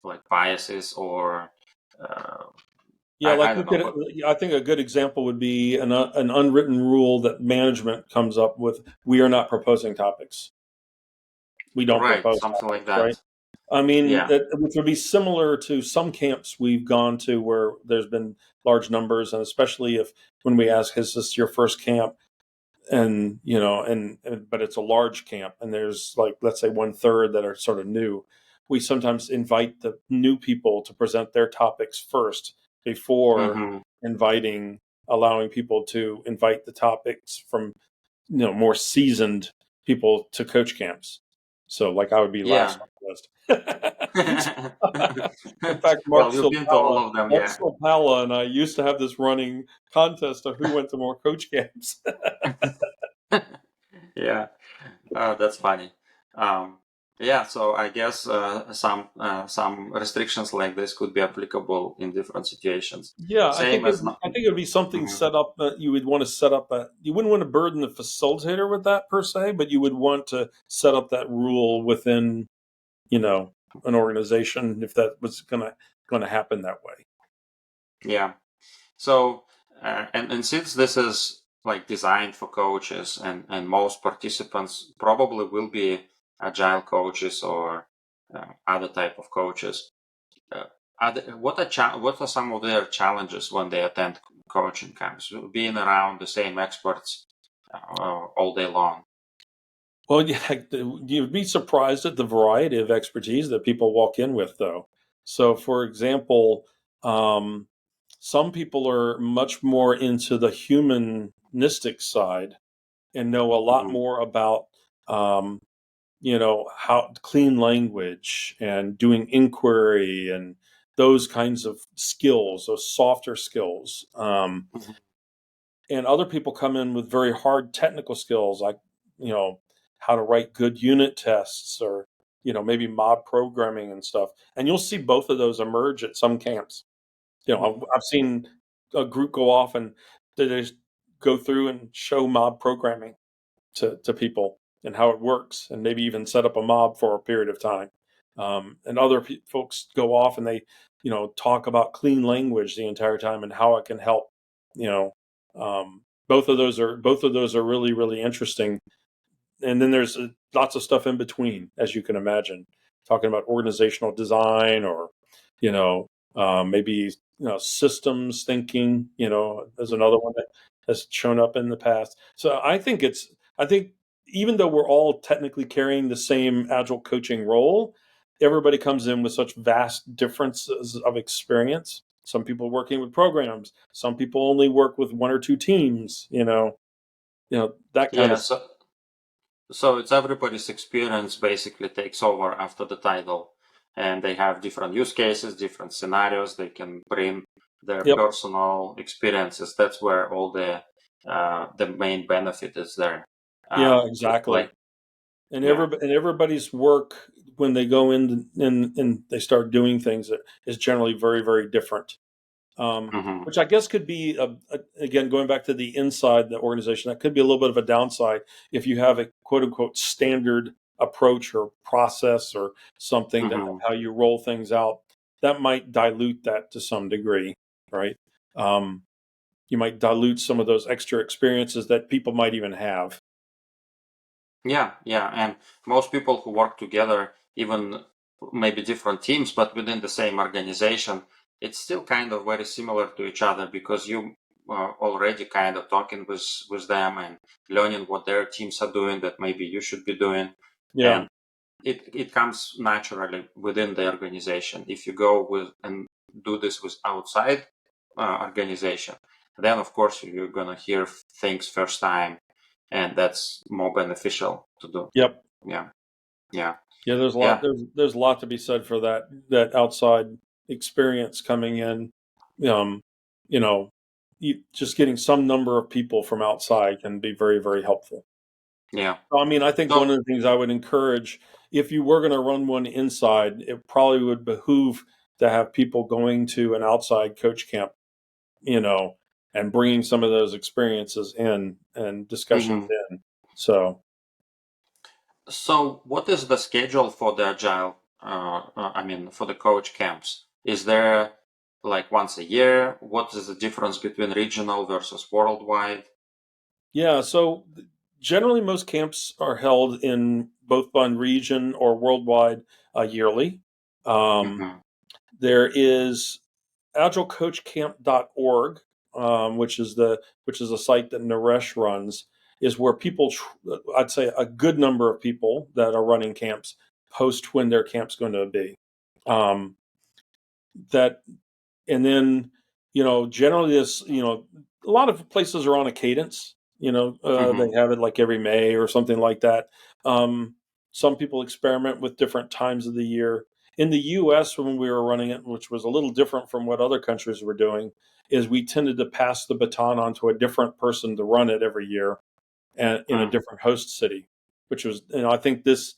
like biases or uh, yeah, like I we don't know, could, but I think a good example would be an unwritten rule that management comes up with. We are not proposing topics. We don't right, propose something like topics, right? that. I mean, Yeah. which would be similar to some camps we've gone to where there's been large numbers, and especially if when we ask, "Is this your first camp?" and but it's a large camp, and there's like let's say 1/3 that are sort of new. We sometimes invite the new people to present their topics first before Hmm. allowing people to invite the topics from more seasoned people to coach camps. So like I would be last Yeah. on the list. In fact, Well, you've been to all of them, Mark yeah. Silpala and I used to have this running contest of who went to more coach camps. Yeah, that's funny. Um, yeah, so I guess some restrictions like this could be applicable in different situations. Yeah, Same as no. I think it would be something Mhm. set up that you would want to set up you wouldn't want to burden the facilitator with that per se, but you would want to set up that rule within, you know, an organization if that was gonna happen that way. Yeah. So and since this is like designed for coaches and most participants probably will be agile coaches or other type of coaches. Uh, what are some of their challenges when they attend coaching camps? Being around the same experts all day long. Well, yeah, you'd be surprised at the variety of expertise that people walk in with, though. So, for example, um, some people are much more into the humanistic side and know a lot Hmm. more about, um, how clean language and doing inquiry and those kinds of skills, those softer skills. Hmm. And other people come in with very hard technical skills like how to write good unit tests or maybe mob programming and stuff, and you'll see both of those emerge at some camps. I've seen a group go off and they just go through and show mob programming to people and how it works, and maybe even set up a mob for a period of time. And other folks go off and they talk about clean language the entire time and how it can help. you know both of those are really really interesting. And then there's lots of stuff in between, as you can imagine, talking about organizational design or you know maybe systems thinking. There's another one that has shown up in the past. So I think even though we're all technically carrying the same agile coaching role, everybody comes in with such vast differences of experience. Some people working with programs, some people only work with one or two teams, that kind Yeah. of. So it's everybody's experience basically takes over after the title, and they have different use cases, different scenarios. They can bring their Yep. personal experiences. That's where all the main benefit is there. Yeah, Like exactly. And yeah. everybody's work when they go in and they start doing things is generally very very different. Hmm. Which I guess could be again going back to the inside the organization. That could be a little bit of a downside if you have a quote unquote standard approach or process or something that Hmm. how you roll things out. That might dilute that to some degree, right? Um, you might dilute some of those extra experiences that people might even have. Yeah, yeah, and most people who work together, even maybe different teams, but within the same organization, it's still kind of very similar to each other because you are already kind of talking with them and learning what their teams are doing that maybe you should be doing. Yeah. And it comes naturally within the organization. If you go with and do this with outside organization, then of course you're gonna hear things first time, and that's more beneficial to do. Yep. Yeah, yeah, Yeah. There's a lot. yeah. There's a lot to be said for that outside experience coming in. Um, you know, just getting some number of people from outside can be very, very helpful. Yeah. I mean, I think one So, of the things I would encourage, if you were going to run one inside, it probably would behoove to have people going to an outside coach camp, you know, and bringing some of those experiences in and discussions mhm. in. So, So what is the schedule for the Agile? I mean, for the coach camps, is there like once a year? What is the difference between regional versus worldwide? yeah. So generally, most camps are held in both one region or worldwide yearly. Um, Mm-hmm. there is agilecoachcamp.org, which is a site that Naresh runs, is where people, I'd say a good number of people that are running camps post when their camp's going to be. Um, that and then generally this a lot of places are on a cadence. They Mm-hmm. have it like every May or something like that. Some people experiment with different times of the year. In the US, when we were running it, which was a little different from what other countries were doing, is we tended to pass the baton on to a different person to run it every year, and in a different host city, which was, I think this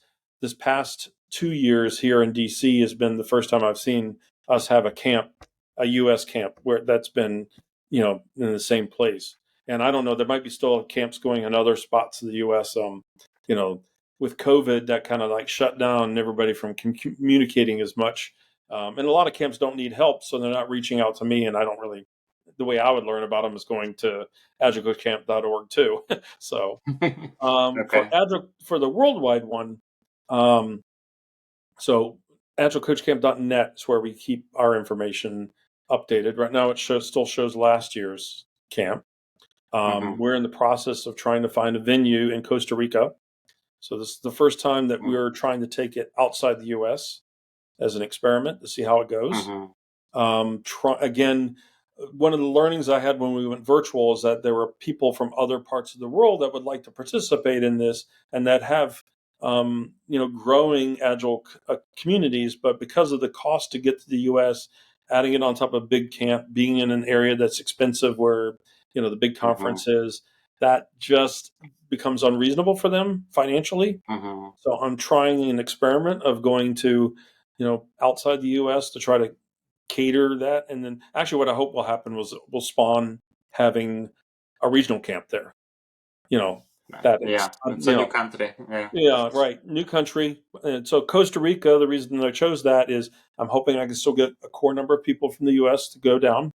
past 2 years here in DC has been the first time I've seen us have a U.S. camp where that's been, in the same place. And I don't know, there might be still camps going in other spots of the U.S. You know, with COVID, that kind of like shut down everybody from communicating as much. And a lot of camps don't need help, so they're not reaching out to me, and I don't really. The way I would learn about them is going to agilecoachcamp.org too. So Okay. for the worldwide one, um, so agilecoachcamp.net is where we keep our information updated. Right now, still shows last year's camp. Mm-hmm. We're in the process of trying to find a venue in Costa Rica. So this is the first time that we're trying to take it outside the U.S. as an experiment to see how it goes. Mm-hmm. Again, one of the learnings I had when we went virtual is that there were people from other parts of the world that would like to participate in this and that have growing agile communities, but because of the cost to get to the U.S., adding it on top of a big camp, being in an area that's expensive, where the big Mm-hmm. conference is, that just becomes unreasonable for them financially. Mm-hmm. So I'm trying an experiment of going to, outside the U.S. to try to cater that, and then actually what I hope will happen was will spawn having a regional camp there. You know that it's Yeah, it's a new country. Yeah. yeah, right, new country. And so Costa Rica, the reason that I chose that is I'm hoping I can still get a core number of people from the U.S. to go down.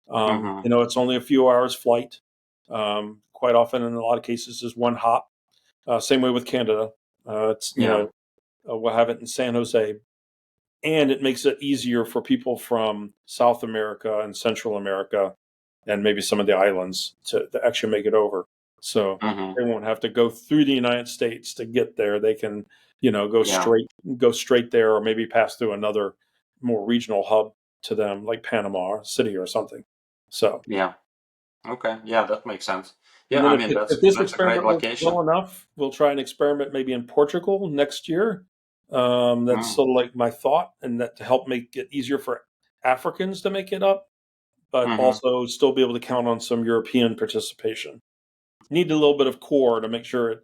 Mm-hmm. It's only a few hours flight. Quite often, in a lot of cases, is one hop. Same way with Canada. It's Yeah. we'll have it in San Jose, and it makes it easier for people from South America and Central America and maybe some of the islands to actually make it over. So Mm-hmm. they won't have to go through the United States to get there. They can, Yeah. go straight there, or maybe pass through another more regional hub to them, like Panama City or something. So, Yeah. Okay. Yeah, that makes sense. and Yeah, then I if, mean if this that's a great experiment works location. well enough, we'll try an experiment maybe in Portugal next year. That's Mm. sort of like my thought, and that to help make it easier for Africans to make it up, but Mm-hmm. also still be able to count on some European participation. Need a little bit of core to make sure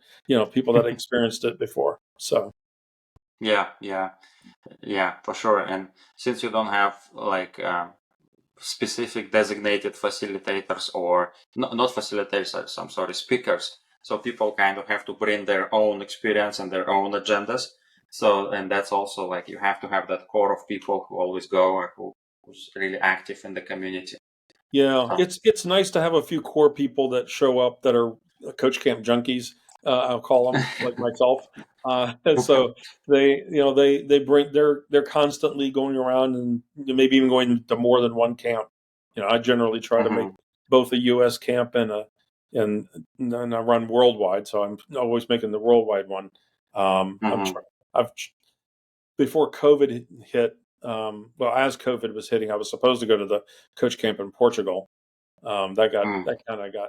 people that experienced it before. So Yeah, yeah, yeah, for sure. And since you don't have like specific designated facilitators or not facilitators, I'm sorry, speakers, so people kind of have to bring their own experience and their own agendas. So, and that's also like you have to have that core of people who always go or who's really active in the community. yeah, So, it's nice to have a few core people that show up that are coach camp junkies. I'll call them, like myself. And so they bring they're constantly going around and maybe even going to more than one camp. I generally try to make hmm both a U.S. camp and and I run worldwide, so I'm always making the worldwide one. Mm-hmm. I've before COVID hit. Well, as COVID was hitting, I was supposed to go to the coach camp in Portugal. Mm.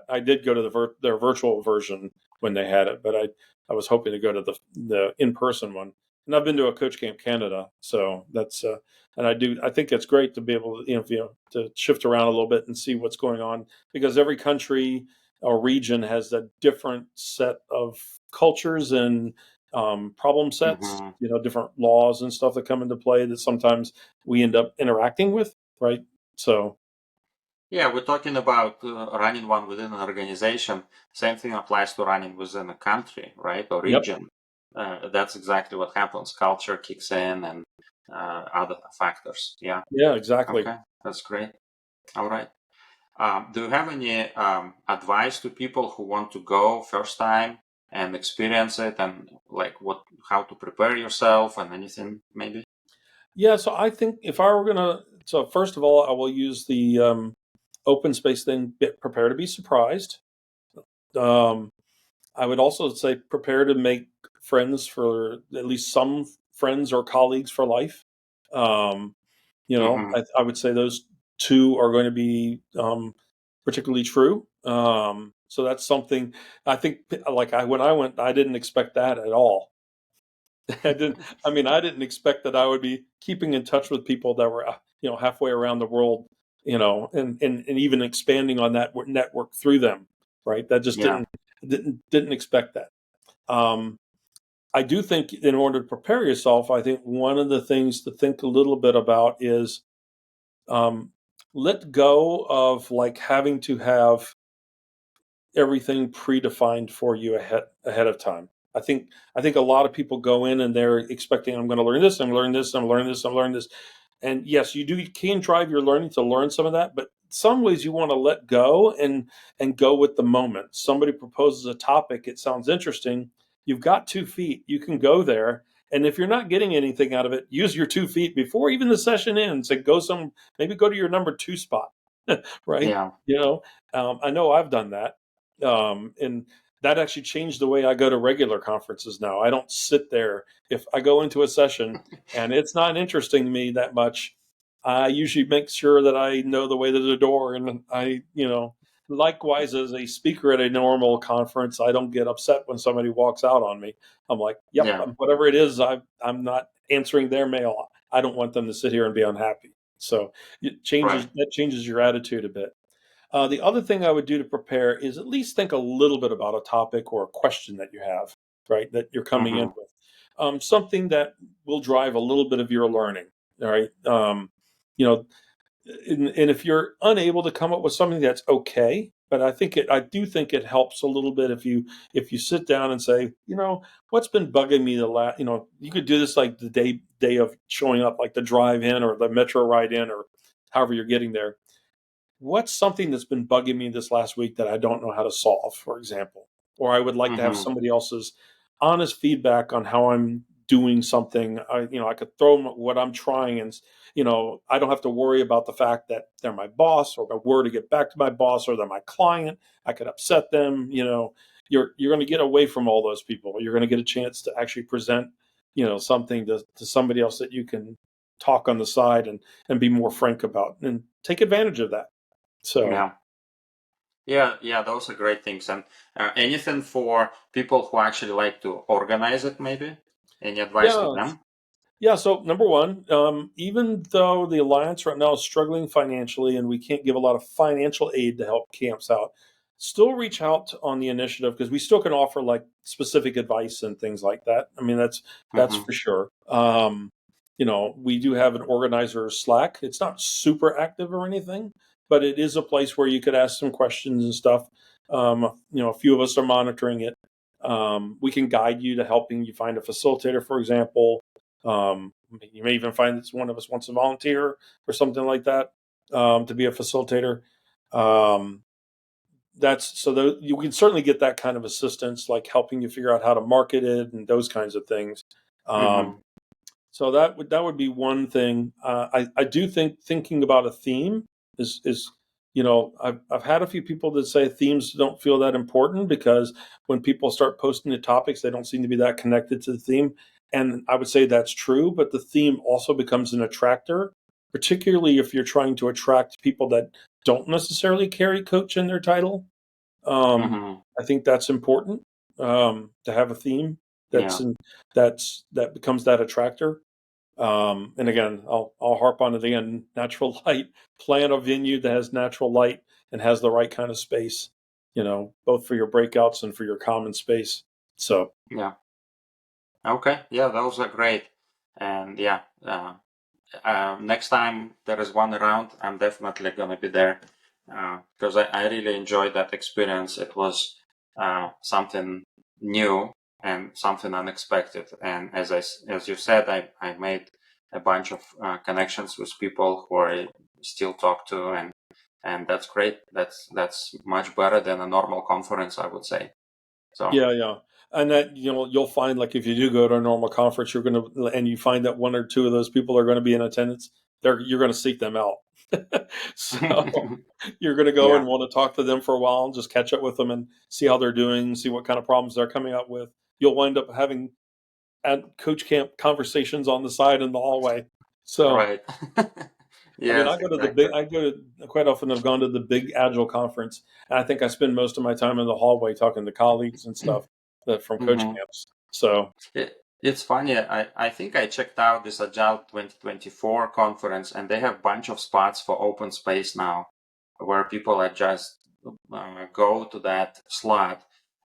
I did go to their virtual version when they had it, but I was hoping to go to the in person one. And I've been to a Coach Camp Canada, so that's and I think it's great to be able to to shift around a little bit and see what's going on, because every country or region has a different set of cultures and problem sets, Mm-hmm. different laws and stuff that come into play that sometimes we end up interacting with, right? So Yeah, we're talking about running one within an organization. Same thing applies to running within a country, right, or yep. region. That's exactly what happens. Culture kicks in and other factors. Yeah. Yeah, exactly. Okay, that's great. All right. Do you have any advice to people who want to go first time and experience it, and like how to prepare yourself and anything maybe? Yeah, so I think if I were so first of all, I will use the OpenSpace thing. Prepare to be surprised. Um, I would also say prepare to make friends, for at least some friends or colleagues for life. Um, Mm-hmm. I would say those two are going to be particularly true. So that's something I think. Like when I went, I didn't expect that at all. I didn't. I mean, I didn't expect that I would be keeping in touch with people that were, halfway around the world, and even expanding on that network through them. Right. That just Yeah. didn't expect that. Um, I do think in order to prepare yourself, I think one of the things to think a little bit about is um, let go of like having to have everything predefined for you ahead of time. I think a lot of people go in and they're expecting, I'm going to learn this, I'm learning this, I'm learning this, I'm learning this. And yes, you can drive your learning to learn some of that, but some ways you want to let go and go with the moment. Somebody proposes a topic, it sounds interesting. You've got 2 feet, you can go there. And if you're not getting anything out of it, use your 2 feet before even the session ends and maybe go to your number 2 spot, right? Yeah. I know I've done that. And that actually changed the way I go to regular conferences now. I don't sit there. If I go into a session and it's not interesting to me that much, I usually make sure that I know the way to the door. And likewise, as a speaker at a normal conference, I don't get upset when somebody walks out on me. I'm like, yep, Yeah. whatever it is, I'm not answering their mail. I don't want them to sit here and be unhappy. So Right. that changes your attitude a bit. The other thing I would do to prepare is at least think a little bit about a topic or a question that you have, right, that you're coming in Mm-hmm. with. Something that will drive a little bit of your learning, all right? You know, and if you're unable to come up with something, that's okay. But I do think it helps a little bit if you sit down and say, what's been bugging me you could do this like the day of showing up, like the drive in or the metro ride in or however you're getting there. What's something that's been bugging me this last week that I don't know how to solve, for example? Or I would like to have Mm-hmm. somebody else's honest feedback on how I'm doing something. I could throw them what I'm trying, and I don't have to worry about the fact that they're my boss or where to get back to my boss or they're my client. I could upset them. You're going to get away from all those people. You're going to get a chance to actually present, something to somebody else that you can talk on the side and be more frank about and take advantage of that. So Yeah. Yeah, yeah, those are great things. And anything for people who actually like to organize it, maybe? Any advice for yeah, them? yeah. So number one, even though the Alliance right now is struggling financially and we can't give a lot of financial aid to help camps out, still reach out on the initiative because we still can offer like specific advice and things like that. I mean, that's Mm-hmm. for sure. We do have an organizer Slack. It's not super active or anything, but it is a place where you could ask some questions and stuff. A few of us are monitoring it. We can guide you to helping you find a facilitator, for example. You may even find that one of us wants to volunteer or something like that, to be a facilitator. Um, you can certainly get that kind of assistance, like helping you figure out how to market it and those kinds of things. Um, Mm-hmm. so that would be one thing. I do think thinking about a theme is I've had a few people that say themes don't feel that important because when people start posting the topics, they don't seem to be that connected to the theme. And I would say that's true, but the theme also becomes an attractor, particularly if you're trying to attract people that don't necessarily carry coach in their title. Hmm. I think that's important, to have a theme that's Yeah. in, that becomes that attractor. And again, I'll harp on it again. Natural light. Plan a venue that has natural light and has the right kind of space. Both for your breakouts and for your common space. So Yeah. Okay. Yeah, those are great. And yeah, next time there is one around, I'm definitely gonna be there because I really enjoyed that experience. It was something new and something unexpected. And as you said, I made a bunch of connections with people who I still talk to, and that's great. That's much better than a normal conference, I would say. So yeah. And that you'll find, like, if you do go to a normal conference, and you find that one or two of those people are going to be in attendance. You're going to seek them out. So you're going to go yeah, and want to talk to them for a while and just catch up with them and see how they're doing, see what kind of problems they're coming up with. You'll wind up having at coach camp conversations on the side in the hallway. So, right. I mean, Yes, exactly. I go to quite often. I've gone to the big Agile conference, and I think I spend most of my time in the hallway talking to colleagues and stuff that from coach Hmm. camps. So, It's funny. I think I checked out this Agile 2024 conference, and they have a bunch of spots for OpenSpace now, where people are just go to that slot,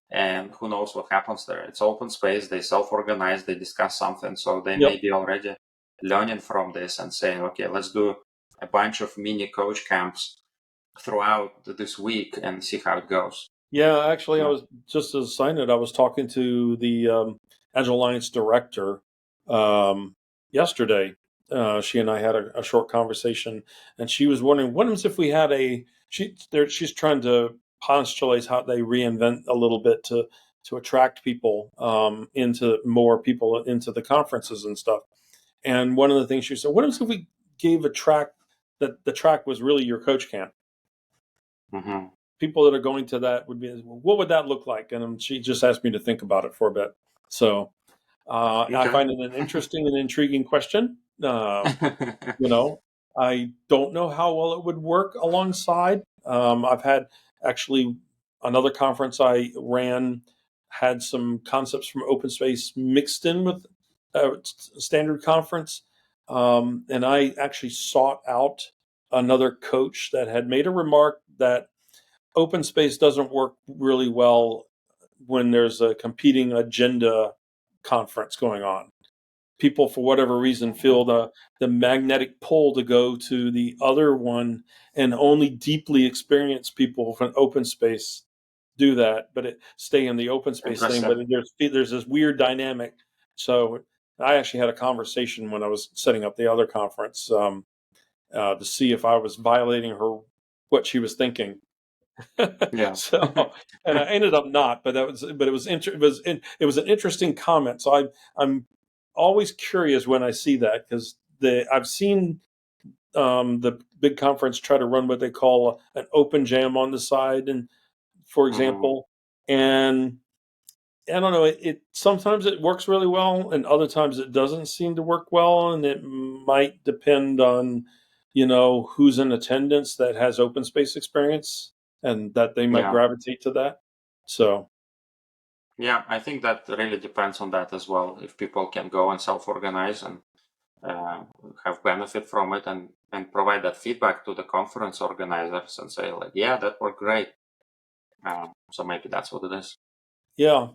and who knows what happens there. It's OpenSpace. They self-organize. They discuss something, so they may yep. be already learning from this and saying, okay, let's do a bunch of mini coach camps throughout this week and see how it goes. Yeah, actually, I Yeah. was just as a side note, I was talking to the Agile Alliance director yesterday. She and I had a short conversation, and she was wondering, what happens if we had she's trying to postulate how they reinvent a little bit to attract people into more people into the conferences and stuff. And one of the things she said, what happens if we gave a track that the track was really your coach camp? Hmm. People that are going to that would be, what would that look like? And she just asked me to think about it for a bit. So I Okay. find it an interesting and intriguing question. You know, I don't know how well it would work alongside. I've had actually another conference I ran had some concepts from OpenSpace mixed in with standard conference. And I actually sought out another coach that had made a remark that OpenSpace doesn't work really well when there's a competing agenda conference going on. People, for whatever reason, feel the magnetic pull to go to the other one, and only deeply experienced people from OpenSpace do that, but stay in the OpenSpace thing. But Interesting. there's this weird dynamic. So I actually had a conversation when I was setting up the other conference, to see if I was violating her what she was thinking. Yeah. So, and I ended up not, but it was an interesting comment. So I'm always curious when I see that, because I've seen the big conference try to run what they call an open jam on the side, and for Hmm. example, and I don't know, it sometimes it works really well, and other times it doesn't seem to work well, and it might depend on who's in attendance that has open space experience, and that they might Yeah. gravitate to that. So Yeah, I think that really depends on that as well. If people can go and self-organize and uh, have benefit from it and provide that feedback to the conference organizers and say like, yeah, that worked great. So maybe that's what it is. yeah,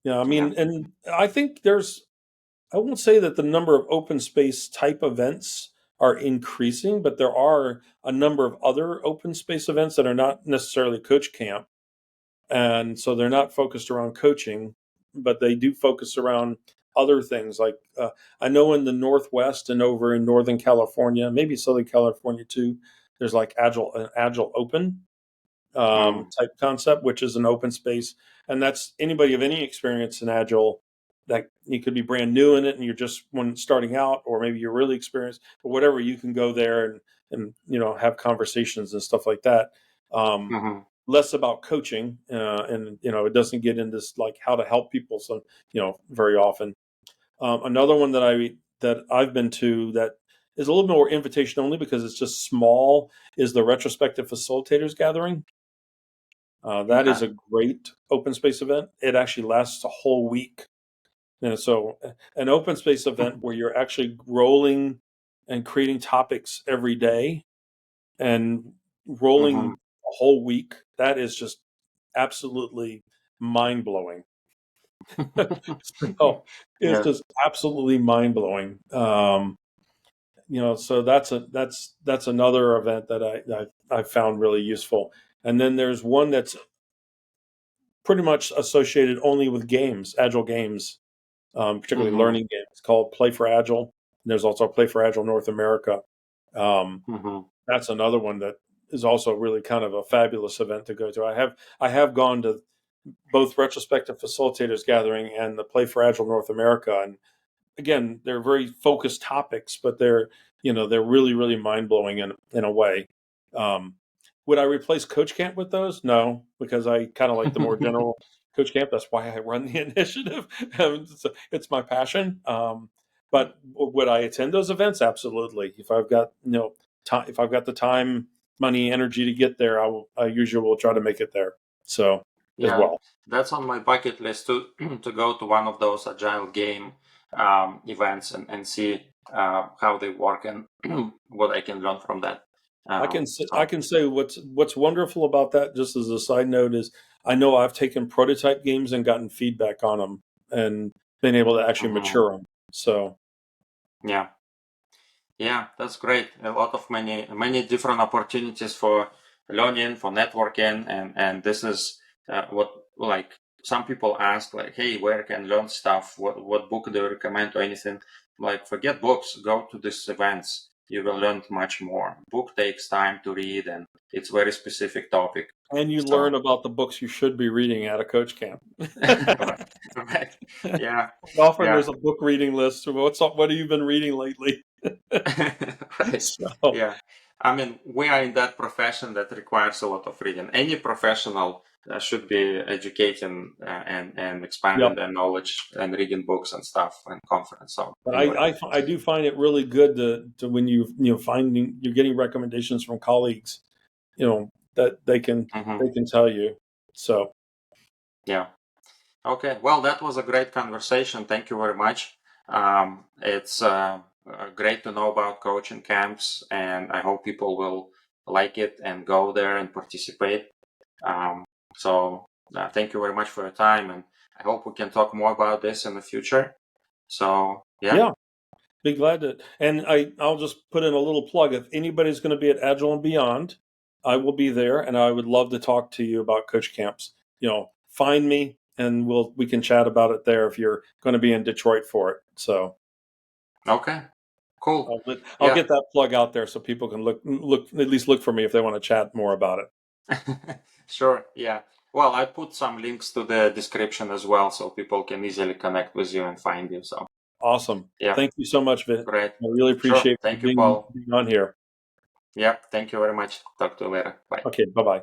yeah. I Yeah. mean, and I think I won't say that the number of open space type events are increasing, but there are a number of other open space events that are not necessarily coach camp. And so they're not focused around coaching, but they do focus around other things. Like I know in the Northwest and over in Northern California, maybe Southern California too, there's like an Agile Open Mm. type concept, which is an open space. And that's anybody of any experience in Agile. that you could be brand new in it and you're just when starting out, or maybe you're really experienced, or whatever, you can go there and have conversations and stuff like that. Mm-hmm. Less about coaching, and it doesn't get into this like how to help people. So very often. Another one that I've been to that is a little more invitation only because it's just small is the Retrospective Facilitators Gathering. That is Okay. a great open space event. It actually lasts a whole week. And so an open space event where you're actually rolling and creating topics every day and rolling Mm-hmm. a whole week, that is just absolutely mind blowing. So it's Yeah. just absolutely mind blowing. So that's another event that I found really useful. And then there's one that's pretty much associated only with games, agile games, particularly Mm-hmm. learning games, called Play for Agile. And there's also Play for Agile North America. Mm-hmm. That's another one that is also really kind of a fabulous event to go to. I have gone to both Retrospective Facilitators Gathering and the Play for Agile North America, and again, they're very focused topics, but they're really really mind blowing in a way. Um, would I replace Coach Camp with those? No, because I kind of like the more general Coach Camp. That's why I run the initiative. It's my passion. But would I attend those events? Absolutely. If I've got time, if I've got the time, money, energy to get there, I usually will try to make it there. So as Yeah, well. that's on my bucket list to to go to one of those agile game events and see how they work and what I can learn from that. I So, can say what's wonderful about that, just as a side note, is I know I've taken prototype games and gotten feedback on them and been able to actually mhm. mature them. So Yeah, yeah, that's great. A lot of many different opportunities for learning, for networking, and this is what like some people ask, like, hey, where can I learn stuff? What book do you recommend or anything? Like, forget books, go to these events. You will learn much more. Book takes time to read, and it's very specific topic. and you learn So, about the books you should be reading at a coach camp. right, right, yeah, Often yeah. there's a book reading list. What have you been reading lately? Right. So Yeah. I mean, we are in that profession that requires a lot of reading. Any professional should be educating and expanding yep. their knowledge and reading books and stuff and conference. So But anyway. I do find it really good to when finding you're getting recommendations from colleagues, that Hmm. they can tell you. So Yeah. Okay. Well, that was a great conversation. Thank you very much. It's great to know about coaching camps, and I hope people will like it and go there and participate. Um, so thank you very much for your time, and I hope we can talk more about this in the future. So yeah, yeah, be glad to. And I'll just put in a little plug. If anybody's going to be at Agile and Beyond, I will be there, and I would love to talk to you about coach camps. Find me, and we can chat about it there if you're going to be in Detroit for it. So okay, cool. I'll Yeah, get that plug out there so people can look at least look for me if they want to chat more about it. sure. Yeah. Well, I put some links to the description as well, so people can easily connect with you and find you. So Awesome. yeah, Thank you so much, Vin. great. I really Sure. appreciate Thank you, being Paul. being on here. Yeah. Thank you very much. Talk to you later. Bye. Okay, bye bye.